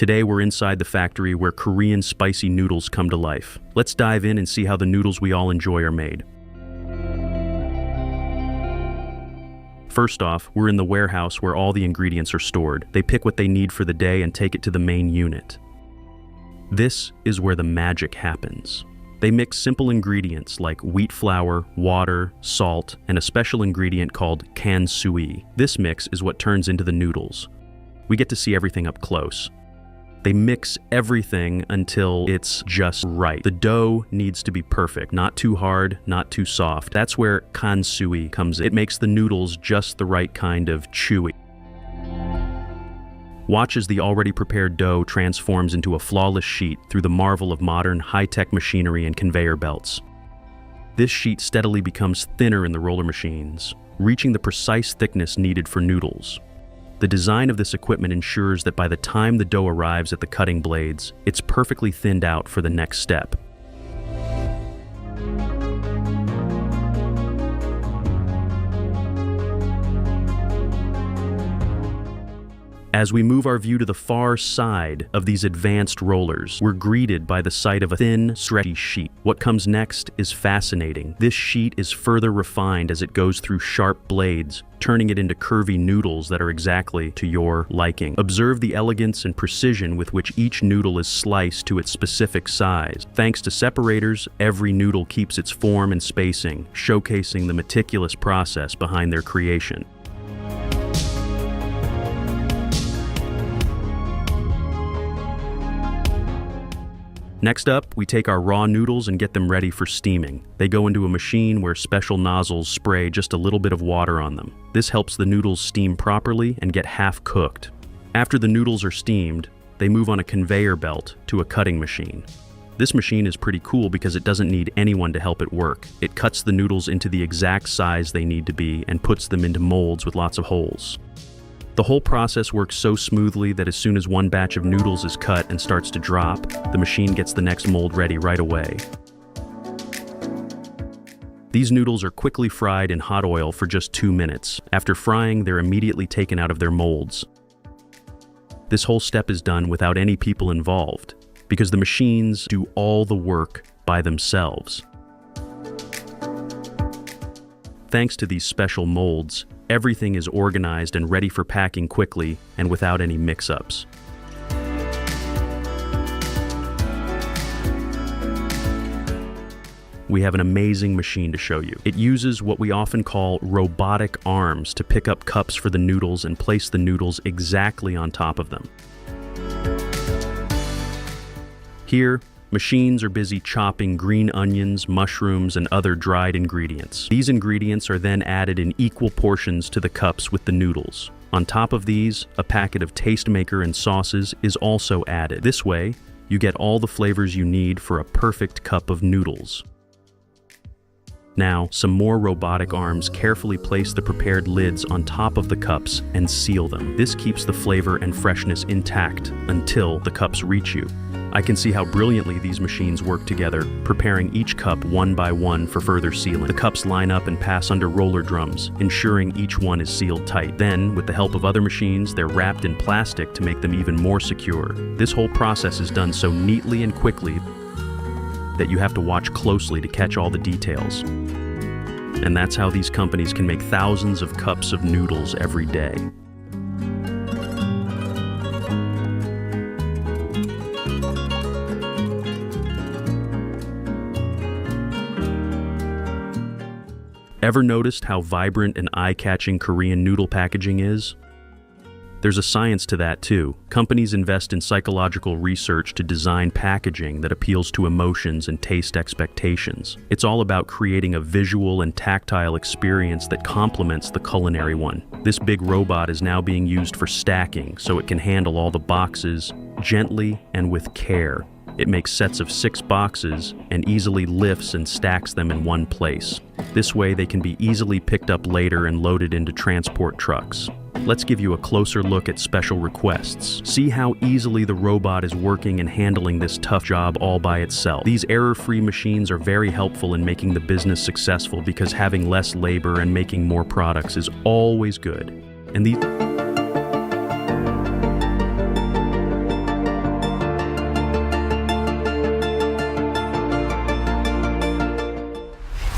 Today we're inside the factory where Korean spicy noodles come to life. Let's dive in and see how the noodles we all enjoy are made. First off, we're in the warehouse where all the ingredients are stored. They pick what they need for the day and take it to the main unit. This is where the magic happens. They mix simple ingredients like wheat flour, water, salt, and a special ingredient called conceptual. This mix is what turns into the noodles. We get to see everything up close. They mix everything until it's just right. The dough needs to be perfect, not too hard, not too soft. That's where conceptual comes in. It makes the noodles just the right kind of chewy. Watch as the already prepared dough transforms into a flawless sheet through the marvel of modern, high-tech machinery and conveyor belts. This sheet steadily becomes thinner in the roller machines, reaching the precise thickness needed for noodles. The design of this equipment ensures that by the time the dough arrives at the cutting blades, it's perfectly thinned out for the next step. As we move our view to the far side of these advanced rollers, we're greeted by the sight of a thin, stretchy sheet. What comes next is fascinating. This sheet is further refined as it goes through sharp blades, turning it into curvy noodles that are exactly to your liking. Observe the elegance and precision with which each noodle is sliced to its specific size. Thanks to separators, every noodle keeps its form and spacing, showcasing the meticulous process behind their creation. Next up, we take our raw noodles and get them ready for steaming. They go into a machine where special nozzles spray just a little bit of water on them. This helps the noodles steam properly and get half cooked. After the noodles are steamed, they move on a conveyor belt to a cutting machine. This machine is pretty cool because it doesn't need anyone to help it work. It cuts the noodles into the exact size they need to be and puts them into molds with lots of holes. The whole process works so smoothly that as soon as one batch of noodles is cut and starts to drop, the machine gets the next mold ready right away. These noodles are quickly fried in hot oil for just 2 minutes. After frying, they're immediately taken out of their molds. This whole step is done without any people involved, because the machines do all the work by themselves. Thanks to these special molds, everything is organized and ready for packing quickly and without any mix-ups. We have an amazing machine to show you. It uses what we often call robotic arms to pick up cups for the noodles and place the noodles exactly on top of them. Here, machines are busy chopping green onions, mushrooms, and other dried ingredients. These ingredients are then added in equal portions to the cups with the noodles. On top of these, a packet of tastemaker and sauces is also added. This way, you get all the flavors you need for a perfect cup of noodles. Now, some more robotic arms carefully place the prepared lids on top of the cups and seal them. This keeps the flavor and freshness intact until the cups reach you. I can see how brilliantly these machines work together, preparing each cup one by one for further sealing. The cups line up and pass under roller drums, ensuring each one is sealed tight. Then, with the help of other machines, they're wrapped in plastic to make them even more secure. This whole process is done so neatly and quickly that you have to watch closely to catch all the details. And that's how these companies can make thousands of cups of noodles every day. Ever noticed how vibrant and eye-catching Korean noodle packaging is? There's a science to that too. Companies invest in psychological research to design packaging that appeals to emotions and taste expectations. It's all about creating a visual and tactile experience that complements the culinary one. This big robot is now being used for stacking, so it can handle all the boxes gently and with care. It makes sets of 6 boxes and easily lifts and stacks them in one place. This way they can be easily picked up later and loaded into transport trucks. Let's give you a closer look at special requests. See how easily the robot is working and handling this tough job all by itself. These error-free machines are very helpful in making the business successful because having less labor and making more products is always good. And these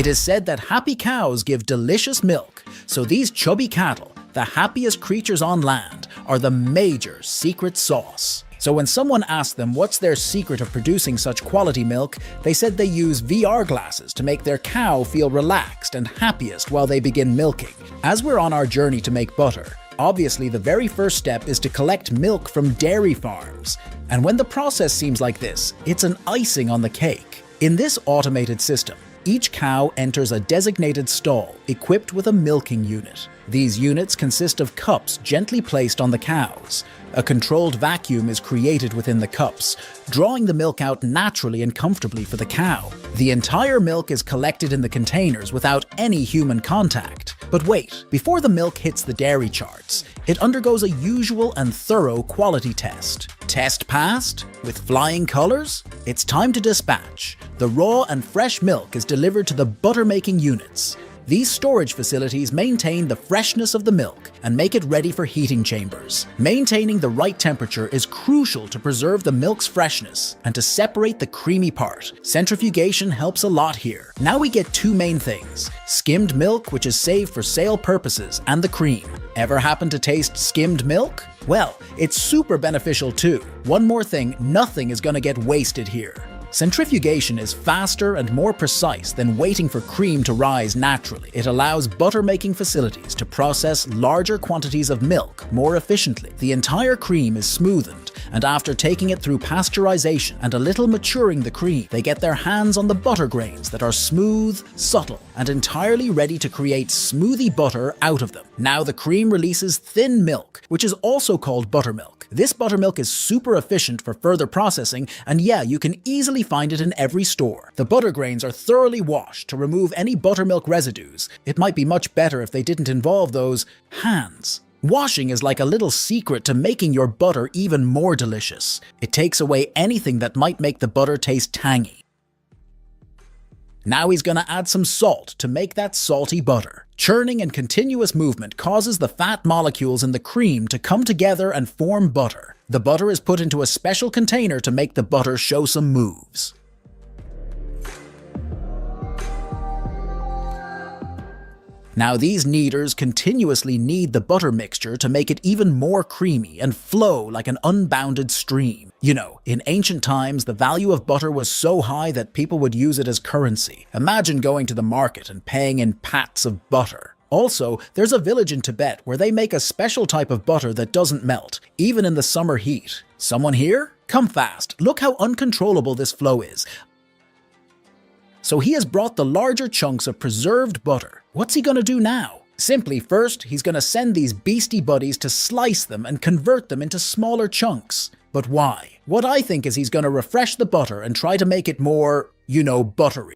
It is said that happy cows give delicious milk, so these chubby cattle, the happiest creatures on land, are the major secret sauce. So when someone asked them what's their secret of producing such quality milk, they said they use VR glasses to make their cow feel relaxed and happiest while they begin milking. As we're on our journey to make butter, obviously the very first step is to collect milk from dairy farms. And when the process seems like this, it's an icing on the cake. In this automated system, each cow enters a designated stall equipped with a milking unit. These units consist of cups gently placed on the cows. A controlled vacuum is created within the cups, drawing the milk out naturally and comfortably for the cow. The entire milk is collected in the containers without any human contact. But wait, before the milk hits the dairy charts, it undergoes a usual and thorough quality test. Test passed? With flying colors? It's time to dispatch. The raw and fresh milk is delivered to the butter-making units. These storage facilities maintain the freshness of the milk and make it ready for heating chambers. Maintaining the right temperature is crucial to preserve the milk's freshness and to separate the creamy part. Centrifugation helps a lot here. Now we get two main things: skimmed milk, which is saved for sale purposes, and the cream. Ever happen to taste skimmed milk? Well, it's super beneficial too. One more thing, nothing is gonna get wasted here. Centrifugation is faster and more precise than waiting for cream to rise naturally. It allows butter-making facilities to process larger quantities of milk more efficiently. The entire cream is smoothened, and after taking it through pasteurization and a little maturing the cream, they get their hands on the butter grains that are smooth, subtle, and entirely ready to create smoothie butter out of them. Now the cream releases thin milk, which is also called buttermilk. This buttermilk is super efficient for further processing, and yeah, you can easily find it in every store. The butter grains are thoroughly washed to remove any buttermilk residues. It might be much better if they didn't involve those hands. Washing is like a little secret to making your butter even more delicious. It takes away anything that might make the butter taste tangy. Now he's gonna add some salt to make that salty butter. Churning and continuous movement causes the fat molecules in the cream to come together and form butter. The butter is put into a special container to make the butter show some moves. Now these kneaders continuously knead the butter mixture to make it even more creamy and flow like an unbounded stream. You know, in ancient times, the value of butter was so high that people would use it as currency. Imagine going to the market and paying in pats of butter. Also, there's a village in Tibet where they make a special type of butter that doesn't melt, even in the summer heat. Someone here? Come fast, look how uncontrollable this flow is. So he has brought the larger chunks of preserved butter. What's he gonna do now? Simply, first, he's gonna send these beastie buddies to slice them and convert them into smaller chunks. But why? What I think is he's gonna refresh the butter and try to make it more, you know, buttery.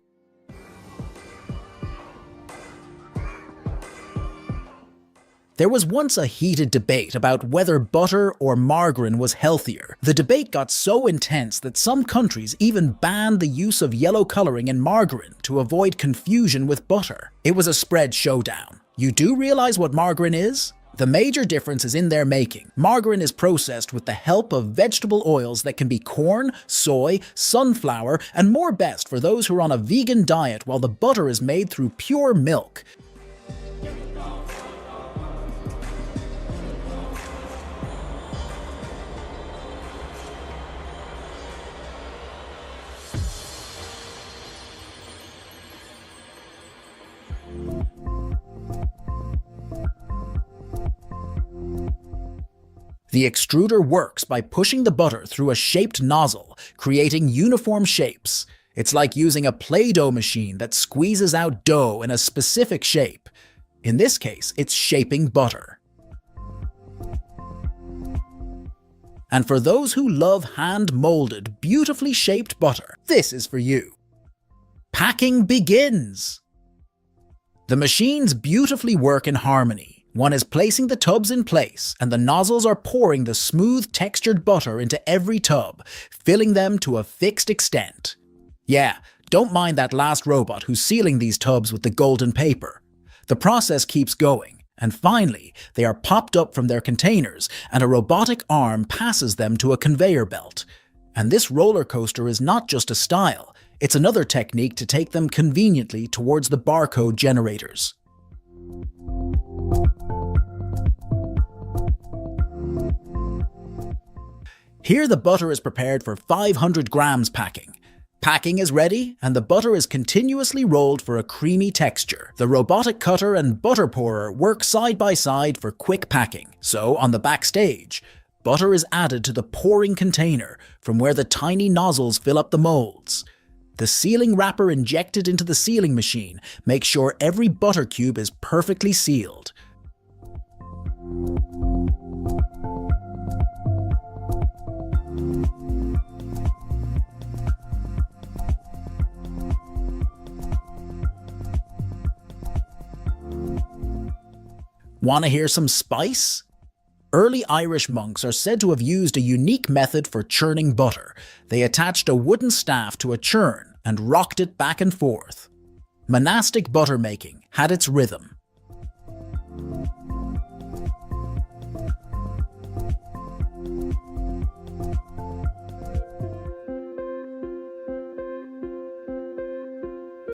There was once a heated debate about whether butter or margarine was healthier. The debate got so intense that some countries even banned the use of yellow coloring in margarine to avoid confusion with butter. It was a spread showdown. You do realize what margarine is? The major difference is in their making. Margarine is processed with the help of vegetable oils that can be corn, soy, sunflower, and more best for those who are on a vegan diet, while the butter is made through pure milk. The extruder works by pushing the butter through a shaped nozzle, creating uniform shapes. It's like using a Play-Doh machine that squeezes out dough in a specific shape. In this case, it's shaping butter. And for those who love hand-molded, beautifully shaped butter, this is for you. Packing begins! The machines beautifully work in harmony. One is placing the tubs in place, and the nozzles are pouring the smooth, textured butter into every tub, filling them to a fixed extent. Yeah, don't mind that last robot who's sealing these tubs with the golden paper. The process keeps going, and finally, they are popped up from their containers, and a robotic arm passes them to a conveyor belt. And this roller coaster is not just a style, It's another technique to take them conveniently towards the barcode generators. Here the butter is prepared for 500 grams packing. Packing is ready, and the butter is continuously rolled for a creamy texture. The robotic cutter and butter pourer work side by side for quick packing. So, on the backstage, butter is added to the pouring container from where the tiny nozzles fill up the molds. The sealing wrapper injected into the sealing machine makes sure every butter cube is perfectly sealed. Want to hear some spice? Early Irish monks are said to have used a unique method for churning butter. They attached a wooden staff to a churn and rocked it back and forth. Monastic butter making had its rhythm.